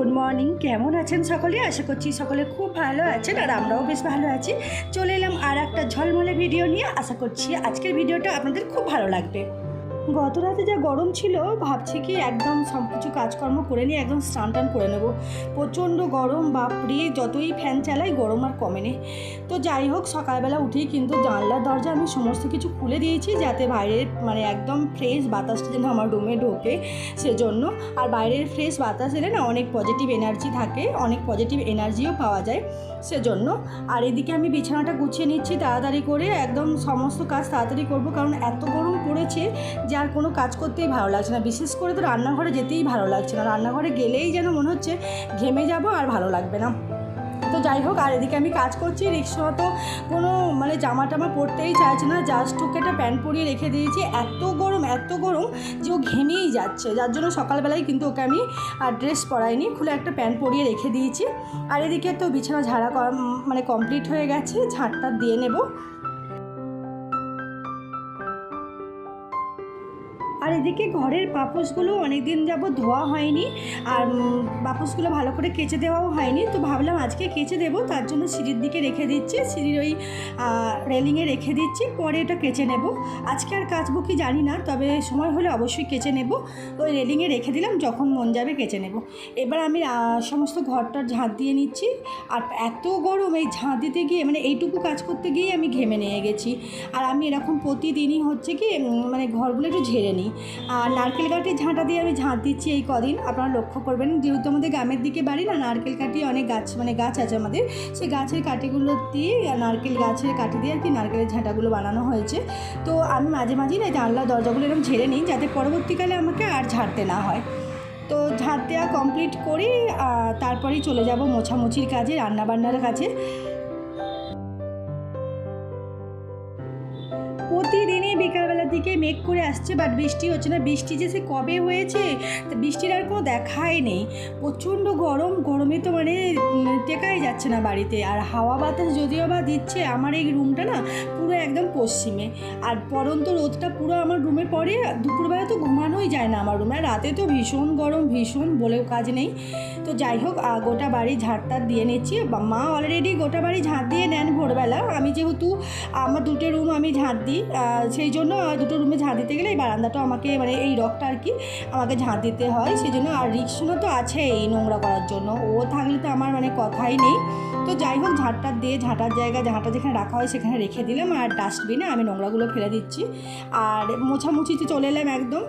Good morning. কেমন আছেন সকলে? আশা করছি সকলে খুব ভালো আছেন, আর আমরাও বেশ ভালো আছি। চলে এলাম আর একটা ঝলমলে ভিডিও নিয়ে। আশা করছি আজকের ভিডিওটা আপনাদের খুব ভালো লাগবে। গত রাতে যা গরম ছিল, ভাবছি কি একদম সব কিছু কাজকর্ম করে নিয়ে একদম স্নান টান করে নেব। প্রচণ্ড গরম, বাপরে, যতই ফ্যান চালাই গরম আর কমেনি। তো যাই হোক, সকালবেলা উঠেই কিন্তু জানলার দরজা আমি সমস্ত কিছু খুলে দিয়েছি, যাতে বাইরের একদম ফ্রেশ বাতাসটা যেন আমার রুমে ঢোকে সেজন্য। আর বাইরের ফ্রেশ বাতাস এলে না অনেক পজিটিভ এনার্জি থাকে, অনেক পজিটিভ এনার্জিও পাওয়া যায় সেজন্য। আর এদিকে আমি বিছানাটা গুছিয়ে নিচ্ছি তাড়াতাড়ি করে, একদম সমস্ত কাজ তাড়াতাড়ি করব, কারণ এত গরম পড়েছে যে আর কোনো কাজ করতেই ভালো লাগছে না। বিশেষ করে তো রান্নাঘরে যেতেই ভালো লাগছে না, রান্নাঘরে গেলেই যেন মনে হচ্ছে ঘেমে যাব আর ভালো লাগবে না। তো যাই হোক, আর এদিকে আমি কাজ করছি। রিক্সা তো কোনো জামা টামা পরতেই চাইছে না, জাস্ট ওকে একটা প্যান্ট পরিয়ে রেখে দিয়েছি। এত গরম যে ও ঘেমেই যাচ্ছে, যার জন্য সকালবেলায় কিন্তু ওকে আমি ড্রেস পরাইনি, খুলে একটা প্যান্ট পরিয়ে রেখে দিয়েছি। আর এদিকে তো বিছানা ঝাড়া কমপ্লিট হয়ে গেছে, ঝাড়টা দিয়ে নেব। আর এদিকে ঘরের পাপোশগুলো অনেক দিন যাবত ধোয়া হয়নি, আর পাপোশগুলো ভালো করে কেচে দেওয়াও হয়নি। তো ভাবলাম আজকে কেচে দেবো, তার জন্য সিঁড়ির দিকে রেখে দিচ্ছি, সিঁড়ির ওই রেলিংয়ে রেখে দিচ্ছি, পরে এটা কেচে নেব। আজকে আর কাচবো কি জানি না, তবে সময় হলে অবশ্যই কেচে নেব। ওই রেলিংয়ে রেখে দিলাম, যখন মন যাবে কেচে নেব। এবার আমি সমস্ত ঘরটার ঝাঁট দিয়ে নিচ্ছি। আর এত গরম, এই ঝাঁট দিতে গিয়ে এইটুকু কাজ করতে গিয়ে আমি ঘেমে নিয়ে গেছি। আর আমি এরকম প্রতিদিনই হচ্ছে কি ঘরগুলো একটু ঝেড়ে নিই। আর নারকেল কাঠের ঝাঁটা দিয়ে আমি ঝাঁট দিচ্ছি এই কদিন, আপনারা লক্ষ্য করবেন। যেহেতু আমাদের গ্রামের দিকে বাড়ি না, নারকেল কাঠি অনেক গাছ আছে আমাদের, সেই গাছের কাঠিগুলো দিয়ে, নারকেল গাছের কাঠি দিয়ে আর কি নারকেলের ঝাঁটাগুলো বানানো হয়েছে। তো আমি মাঝে মাঝেই না জানলা দরজাগুলো এরকম ঝেড়ে নিই, যাতে পরবর্তীকালে আমাকে আর ঝাড়তে না হয়। তো ঝাঁট দেওয়া কমপ্লিট করি, তারপরেই চলে যাব মোছামুছির কাজে, রান্নাবান্নার কাছে। প্রতিদিনই বিকালবেলার দিকে মেঘ করে আসছে, বাট বৃষ্টি হচ্ছে না। বৃষ্টি যে সে কবে হয়েছে, বৃষ্টির আর কোনো দেখাই নেই। প্রচণ্ড গরমে তো টেকাই যাচ্ছে না বাড়িতে। আর হাওয়া বাতাস যদিও বা দিচ্ছে, আমার এই রুমটা না পুরো একদম পশ্চিমে, আর পরন্ত রোদটা পুরো আমার রুমে পড়ে। দুপুরবেলা তো ঘুমানোই যায় না আমার রুমে, আর রাতে তো ভীষণ গরম, ভীষণ বলেও কাজ নেই। তো যাই হোক, গোটা বাড়ি ঝাড়টার দিয়ে নিচ্ছি। মা অলরেডি গোটা বাড়ি ঝাঁট দিয়ে নেন ভোরবেলা। আমি যেহেতু আমার দুটো রুম আমি ঝাঁট দিই, সেই জন্য দুটো রুমে ঝাঁট দিতে গেলে এই বারান্দাটা আমাকে এই রকটা আর কি আমাকে ঝাঁট দিতে হয়, সেই জন্য। আর রিক্সা তো আছে এই নোংরা করার জন্য, ও থাকলে তো আমার কথাই নেই। তো যাই হোক, ঝাঁটটা দিয়ে ঝাঁটার জায়গায়, ঝাঁটা যেখানে রাখা হয় সেখানে রেখে দিলাম, আর ডাস্টবিনে আমি নোংরাগুলো ফেলে দিচ্ছি। আর মোছামুছিতে চলে এলাম একদম।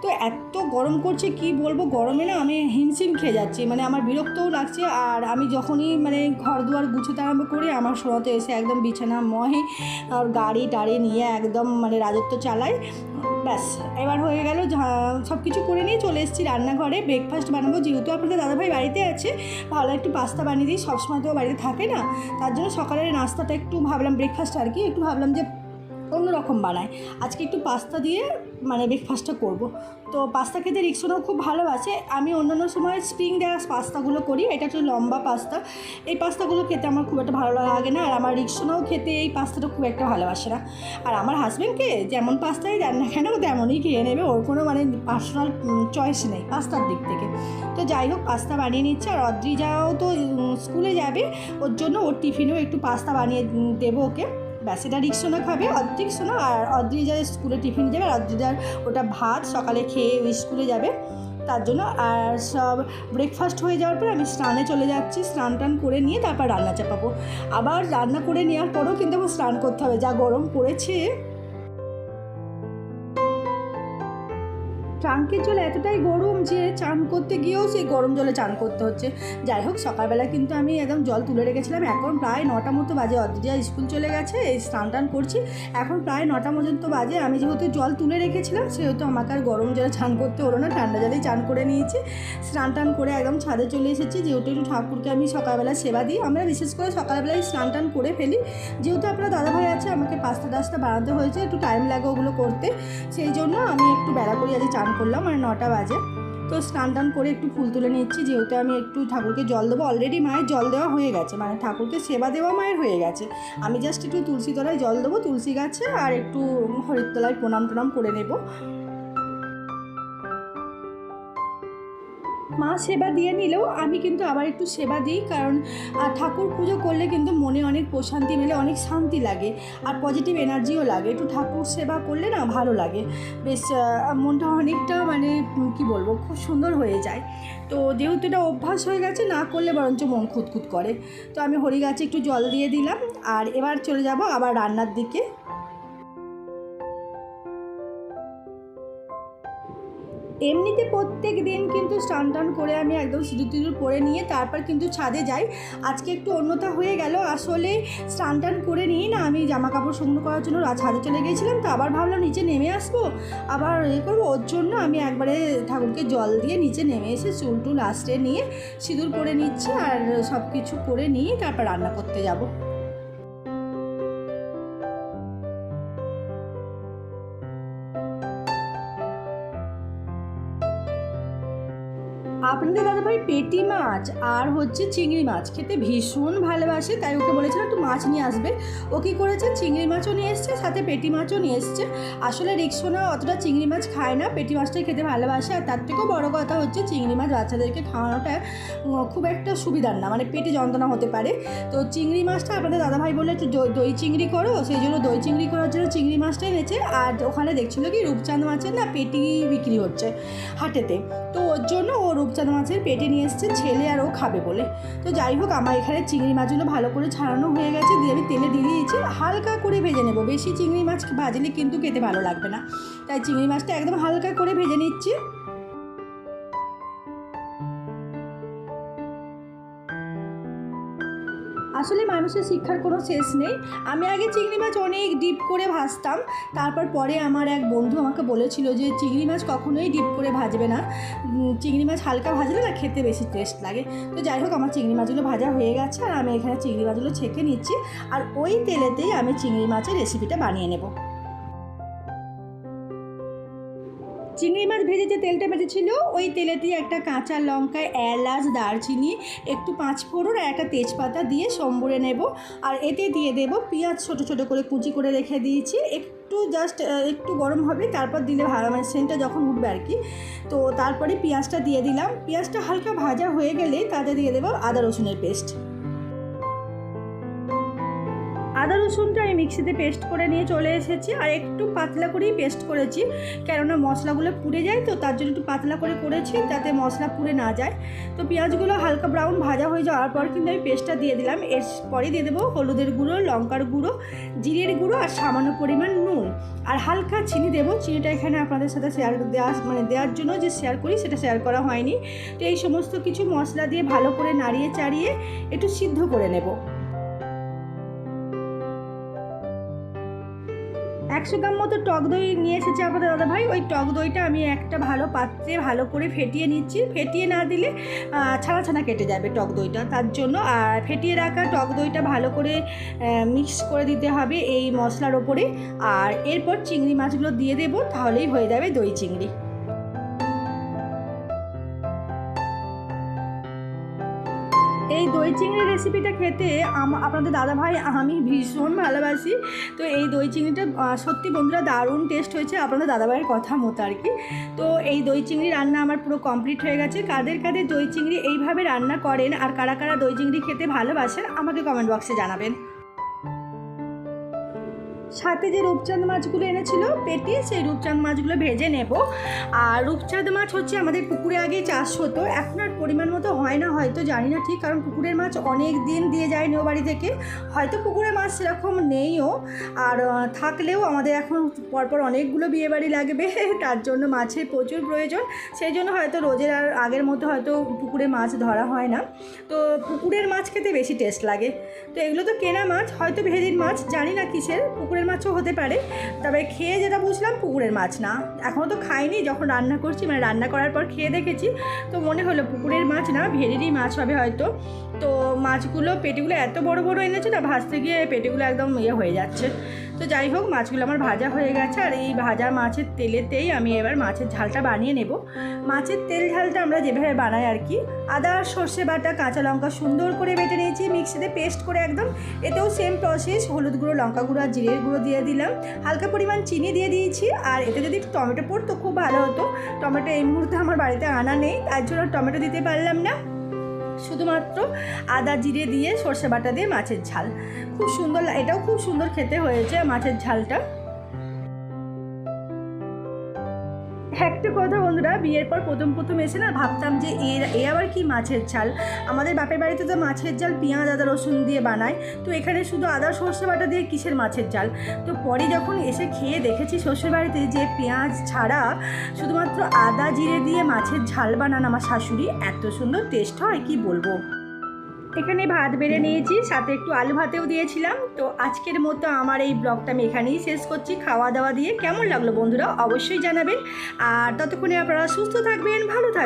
তো এত গরম করছে, কি বলবো, গরমে না আমি হিমশিম খেয়ে যাচ্ছি, আমার বিরক্তও লাগছে। আর আমি যখনই ঘর দুয়ার গুছোতে আরম্ভ করি, আমার শোনাতে এসে একদম বিছানা মহে আর গাড়ি টাড়ি নিয়ে একদম রাজত্ব চালায়। ব্যাস, এবার হয়ে গেল, সব কিছু করে নিয়ে চলে এসেছি রান্নাঘরে। ব্রেকফাস্ট বানাবো, যেহেতু আপনাদের দাদাভাই বাড়িতে আছে, ভালো একটু পাস্তা বানিয়ে দিই, সবসময় তো বাড়িতে থাকে না। তার জন্য সকালের নাস্তাটা একটু ভাবলাম, ব্রেকফাস্ট আর কি, একটু ভাবলাম যে অন্যরকম বানায়। আজকে একটু পাস্তা দিয়ে ব্রেকফাস্টটা করব। তো পাস্তা খেতে রিক্সোনাও খুব ভালোবাসে। আমি অন্যান্য সময় স্প্রিং দেওয়া পাস্তাগুলো করি, এটা হচ্ছে লম্বা পাস্তা। এই পাস্তাগুলো খেতে আমার খুব একটা ভালো লাগে না, আর আমার রিক্সোনাও খেতে এই পাস্তাটা খুব একটা ভালোবাসে না। আর আমার হাজব্যান্ডকে যেমন পাস্তাই দেন না কেন, তেমনই খেয়ে নেবে, ওর কোনো পার্সোনাল চয়েস নেই পাস্তার দিক থেকে। তো যাই হোক, পাস্তা বানিয়ে নিচ্ছে। আর অদ্রিজাও তো স্কুলে যাবে, ওর জন্য ওর টিফিনেও একটু পাস্তা বানিয়ে দেবো ওকে। ব্যাস, এটা রিক্সোনা খাবে, রিক্সোনা আর অদ্রিজা স্কুলে টিফিন যাবে, আর অদ্রিজার ওটা ভাত সকালে খেয়ে ওই স্কুলে যাবে, তার জন্য। আর সব ব্রেকফাস্ট হয়ে যাওয়ার পর আমি স্নানে চলে যাচ্ছি, স্নান টান করে নিয়ে তারপর রান্না চাপাবো। আবার রান্না করে নেওয়ার পরেও কিন্তু আমার স্নান করতে হবে, যা গরম পড়েছে। ট্যাঙ্কের জল এতটাই গরম যে চান করতে গিয়েও সেই গরম জলে চান করতে হচ্ছে। যাই হোক, সকালবেলা কিন্তু আমি একদম জল তুলে রেখেছিলাম। এখন প্রায় 9টা মতো বাজে, অদ্রিজা স্কুল চলে গেছে, এই স্নান টান করছি, এখন প্রায় 9টা পর্যন্ত বাজে। আমি যেহেতু জল তুলে রেখেছিলাম, সেহেতু আমাকে আর গরম জলে চান করতে হলো না, ঠান্ডা জলেই চান করে নিয়েছি। স্নান টান করে একদম ছাদে চলে এসেছি, যেহেতু একটু ঠাকুরকে আমি সকালবেলা সেবা দিই। আমরা বিশেষ করে সকালবেলায় স্নান টান করে ফেলি, যেহেতু আপনার দাদাভাই আছে, আমাকে পাস্তা টাস্তা বানাতে হয়েছে, একটু টাইম লাগে ওগুলো করতে, সেই জন্য আমি একটু বেলা করে আজ চান করলাম, 9টা বাজে। তো স্নান টান করে একটু ফুল তুলে নিচ্ছি, যেহেতু আমি একটু ঠাকুরকে জল দেবো। অলরেডি মায়ের জল দেওয়া হয়ে গেছে, ঠাকুরকে সেবা দেওয়া মায়ের হয়ে গেছে। আমি জাস্ট একটু তুলসী তলায় জল দেবো, তুলসী গাছে, আর একটু হরির তলায় প্রণাম টনাম করে নেব। মা সেবা দিয়ে নিলেও আমি কিন্তু আবার একটু সেবা দিই, কারণ ঠাকুর পুজো করলে কিন্তু মনে অনেক প্রশান্তি মেলে, অনেক শান্তি লাগে আর পজিটিভ এনার্জিও লাগে। একটু ঠাকুর সেবা করলে না ভালো লাগে, বেশ মনটা অনেকটা মানে কি বলবো, খুব সুন্দর হয়ে যায়। তো যেহেতু এটা অভ্যাস হয়ে গেছে, না করলে বরঞ্চ মন খুঁতখুত করে। তো আমি হরি গাছে একটু জল দিয়ে দিলাম আর এবার চলে যাব আবার রান্নার দিকে। এমনিতে প্রত্যেক দিন কিন্তু স্নান টান করে আমি একদম সিঁদুর টিঁদুর পরে নিয়ে তারপর কিন্তু ছাদে যাই। আজকে একটু অন্যতা হয়ে গেল, আসলে স্নান টান করে নিয়ে না আমি জামা কাপড় শুকনো করার জন্য ছাদে চলে গিয়েছিলাম। তো আবার ভাবলাম নিচে নেমে আসবো, আবার করবো, ওর জন্য আমি একবারে ঠাকুরকে জল দিয়ে নিচে নেমে এসে চুল টুল আঁচড়ে নিয়ে সিঁদুর পরে নিচ্ছি আর সব কিছু করে নিয়ে তারপর রান্না করতে যাব। আপনাদের দাদাভাই পেটি মাছ আর হচ্ছে চিংড়ি মাছ খেতে ভীষণ ভালোবাসে, তাই ওকে বলেছিল একটু মাছ নিয়ে আসবে। ও কী করেছে, চিংড়ি মাছও নিয়ে এসছে, সাথে পেটি মাছও নিয়ে এসছে। আসলে রিক্সোনা অতটা চিংড়ি মাছ খায় না, পেটি মাছটাই খেতে ভালোবাসে। আর তার থেকেও বড়ো কথা হচ্ছে চিংড়ি মাছ বাচ্চাদেরকে খাওয়ানোটা খুব একটা সুবিধার না, মানে পেটে যন্ত্রণা হতে পারে। তো চিংড়ি মাছটা আপনাদের দাদাভাই বলে একটু দই চিংড়ি করো, সেই জন্য দই চিংড়ি করার জন্য চিংড়ি মাছটা এনেছে। আর ওখানে দেখছিলো কি রূপচাঁদ মাছের না পেটি বিক্রি হচ্ছে হাটেতে, তো ওর জন্য ও রূপচাঁদ মাছের পেটি নিয়ে এসছে, ছেলে আর ও খাবে বলে। তো যাই হোক, আমার এখানে চিংড়ি মাছগুলো ভালো করে ছাড়ানো হয়ে গেছে, দিয়ে আমি তেলে দিয়ে দিয়েছি, হালকা করে ভেজে নেব। বেশি চিংড়ি মাছ ভাজলে কিন্তু খেতে ভালো লাগবে না, তাই চিংড়ি মাছটা একদম হালকা করে ভেজে নিচ্ছি। আসলে মানুষের শিক্ষার কোনো শেষ নেই। আমি আগে চিংড়ি মাছ অনেক ডিপ করে ভাজতাম, তারপর পরে আমার এক বন্ধু আমাকে বলেছিল যে চিংড়ি মাছ কখনোই ডিপ করে ভাজবে না, চিংড়ি মাছ হালকা ভাজলে না খেতে বেশি টেস্ট লাগে। তো যাই হোক, আমার চিংড়ি মাছগুলো ভাজা হয়ে গেছে আর আমি এখানে চিংড়ি মাছগুলো ছেঁকে নিচ্ছি আর ওই তেলেতেই আমি চিংড়ি মাছের রেসিপিটা বানিয়ে নেব। চিংড়ি মাছ ভেজে যে তেলটা বেঁচেছিল ওই তেলেতেই একটা কাঁচা লঙ্কা, এলাচ, দারচিনি, একটু পাঁচফোড়ন আর একটা তেজপাতা দিয়ে সম্বরে নেব। আর এতে দিয়ে দেব পেঁয়াজ, ছোটো ছোটো করে কুচি করে রেখে দিয়েছি। একটু জাস্ট একটু গরম হবে, তারপর দিলে ভালো, মানে সেন্টটা যখন উঠবে আর কি। তো তারপরে পেঁয়াজটা দিয়ে দিলাম। পেঁয়াজটা হালকা ভাজা হয়ে গেলে তাতে দিয়ে দেবো আদা রসুনের পেস্ট। আদা রসুনটা আমি মিক্সিতে পেস্ট করে নিয়ে চলে এসেছি, আর একটু পাতলা করেই পেস্ট করেছি, কেননা মশলাগুলো পুড়ে যায়, তো তার জন্য একটু পাতলা করে করেছি যাতে মশলা পুড়ে না যায়। তো পেঁয়াজগুলো হালকা ব্রাউন ভাজা হয়ে যাওয়ার পর কিন্তু আমি পেস্টটা দিয়ে দিলাম। এরপরে দিয়ে দেবো হলুদের গুঁড়ো, লঙ্কার গুঁড়ো, জিরের গুঁড়ো আর সামান্য পরিমাণ নুন আর হালকা চিনি দেবো। চিনিটা এখানে আপনাদের সাথে দেওয়ার জন্য যে শেয়ার করি সেটা শেয়ার করা হয়নি। তো এই সমস্ত কিছু মশলা দিয়ে ভালো করে নাড়িয়ে চাড়িয়ে একটু সিদ্ধ করে নেব। 100 গ্রাম মতো টক দই নিয়ে এসেছে আপনাদের দাদাভাই। ওই টক দইটা আমি একটা ভালো পাত্রে ভালো করে ফেটিয়ে নিচ্ছি। ফেটিয়ে না দিলে ছানা ছানা কেটে যাবে টক দইটা, তার জন্য। আর ফেটিয়ে রাখা টক দইটা ভালো করে মিক্স করে দিতে হবে এই মশলার ওপরে। আর এরপর চিংড়ি মাছগুলো দিয়ে দেবো, তাহলেই হয়ে যাবে দই চিংড়ি। এই দই চিংড়ি রেসিপিটা খেতে আপনাদের দাদাভাই আমি ভীষণ ভালোবাসি। তো এই দই চিংড়িটা সত্যি বন্ধুরা দারুণ টেস্ট হয়েছে আপনাদের দাদাভাইয়ের কথা মতো আর কি। তো এই দই চিংড়ি রান্না আমার পুরো কমপ্লিট হয়ে গেছে। কাদের কাদের দই চিংড়ি এইভাবে রান্না করেন আর কারা কারা দই চিংড়ি খেতে ভালোবাসেন আমাকে কমেন্ট বক্সে জানাবেন। সাথে যে রূপচাঁদ মাছগুলো এনেছিল পেটি, সেই রূপচাঁদ মাছগুলো ভেজে নেব। আর রূপচাঁদ মাছ হচ্ছে আমাদের পুকুরে আগে চাষ হতো, এখন আর পরিমাণ মতো হয় না, হয়তো জানি না ঠিক, কারণ পুকুরের মাছ অনেক দিন দিয়ে যায় নিউ বাড়ি থেকে, হয়তো পুকুরের মাছ সেরকম নেইও। আর থাকলেও আমাদের এখন পরপর অনেকগুলো বিয়েবাড়ি লাগবে, তার জন্য মাছের প্রচুর প্রয়োজন, সেই জন্য হয়তো রোজের আর আগের মতো হয়তো পুকুরে মাছ ধরা হয় না। তো পুকুরের মাছ খেতে বেশি টেস্ট লাগে। তো এগুলো তো কেনা মাছ, হয়তো ভেরির মাছ, জানি না কিসের, পুকুরের মাছও হতে পারে, তবে খেয়ে যেটা বুঝলাম পুকুরের মাছ না। এখনও তো খাইনি, যখন রান্না করছি মানে রান্না করার পর খেয়ে দেখেছি, তো মনে হলো পুকুরের মাছ না, ভেরিরই মাছ হবে হয়তো। তো মাছগুলো পেটিগুলো এত বড় বড় এনেছে না, ভাজতে গিয়ে পেটিগুলো একদম হয়ে যাচ্ছে। তো যাই হোক, মাছগুলো আমার ভাজা হয়ে গেছে, আর এই ভাজা মাছের তেলেতেই আমি এবার মাছের ঝালটা বানিয়ে নেব। মাছের তেল ঝালটা আমরা যেভাবে বানাই আর কি, আদা, সর্ষে বাটা, কাঁচা লঙ্কা সুন্দর করে বেটে নিয়েছি মিক্সিতে পেস্ট করে একদম। এতেও সেম প্রসেস, হলুদ গুঁড়ো, লঙ্কা গুঁড়ো আর জিরের গুঁড়ো গুঁড়ো দিয়ে দিলাম, হালকা পরিমাণ চিনি দিয়ে দিয়েছি। আর এটা যদি একটু টমেটো পড়তো খুব ভালো হতো। টমেটো এই মুহূর্তে আমার বাড়িতে আনা নেই, তার জন্য টমেটো দিতে পারলাম না। শুধুমাত্র আদা জিরে দিয়ে সর্ষে বাটা দিয়ে মাছের ঝাল, খুব সুন্দর, এটাও খুব সুন্দর খেতে হয়েছে মাছের ঝালটা। একটা কথা বন্ধুরা, বিয়ের পর প্রথম এসে না ভাবতাম যে এ আবার কি মাছের ঝাল। আমাদের বাপের বাড়িতে তো মাছের ঝাল পেঁয়াজ আদা রসুন দিয়ে বানায়, তো এখানে শুধু আদা সর্ষে বাটা দিয়ে কিসের মাছের ঝাল। তো পরে যখন এসে খেয়ে দেখেছি শ্বশুর বাড়িতে যে পেঁয়াজ ছাড়া শুধুমাত্র আদা জিরে দিয়ে মাছের ঝাল বানান আমার শাশুড়ি, এত সুন্দর টেস্ট হয় কি বলবো। এখানে ভাত বেড়ে নিয়েছি, সাথে একটু আলু ভাতেও দিয়েছিলাম। তো আজকের মতো আমার এই ব্লগটা আমি এখানেই শেষ করছি খাওয়া দাওয়া দিয়ে। কেমন লাগলো বন্ধুরা অবশ্যই জানাবেন। আর ততক্ষণে আপনারা সুস্থ থাকবেন, ভালো থাকবেন।